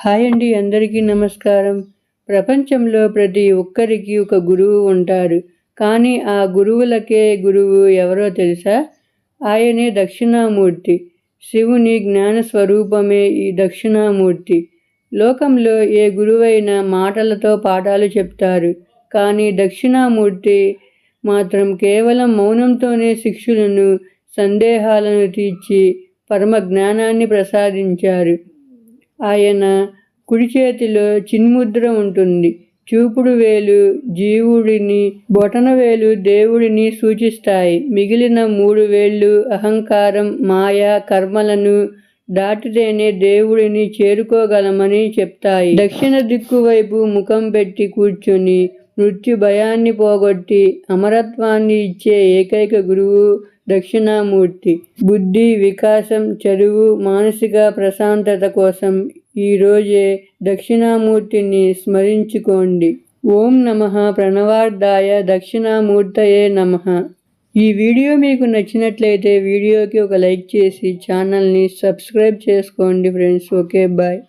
Hi అండి, అందరికీ నమస్కారం. ప్రపంచంలో ప్రతి ఒక్కరికి ఒక గురువు ఉంటారు. కానీ ఆ గురువులకే గురువు ఎవరో తెలుసా? ఆయనే దక్షిణామూర్తి. శివుని జ్ఞాన స్వరూపమే ఈ దక్షిణామూర్తి. లోకంలో ఏ గురువైనా మాటలతో పాఠాలు చెప్తారు. కానీ దక్షిణామూర్తి మాత్రం కేవలం మౌనంతోనే శిష్యులను సందేహాలను తీర్చి పరమ జ్ఞానాన్ని ప్రసాదించారు. ఆయన కుడి చేతిలో చిన్ముద్ర ఉంటుంది. చూపుడు వేలు జీవుడిని, బొటనవేలు దేవుడిని సూచిస్తాయి. మిగిలిన 3 వేళ్ళు అహంకారం, మాయ, కర్మలను దాటితేనే దేవుడిని చేరుకోగలమని చెప్తాయి. దక్షిణ దిక్కు వైపు ముఖం పెట్టి కూర్చొని మృత్యు భయాన్ని పోగొట్టి అమరత్వాన్ని ఇచ్చే ఏకైక గురువు దక్షిణామూర్తి. బుద్ధి వికాసం, చదువు, మానసిక ప్రశాంతత కోసం ఈరోజే దక్షిణామూర్తిని స్మరించుకోండి. ఓం నమః ప్రణవార్థాయ దక్షిణామూర్తయే నమః. ఈ వీడియో మీకు నచ్చినట్లయితే వీడియోకి ఒక లైక్ చేసి ఛానల్ని సబ్స్క్రైబ్ చేసుకోండి ఫ్రెండ్స్. Okay, bye.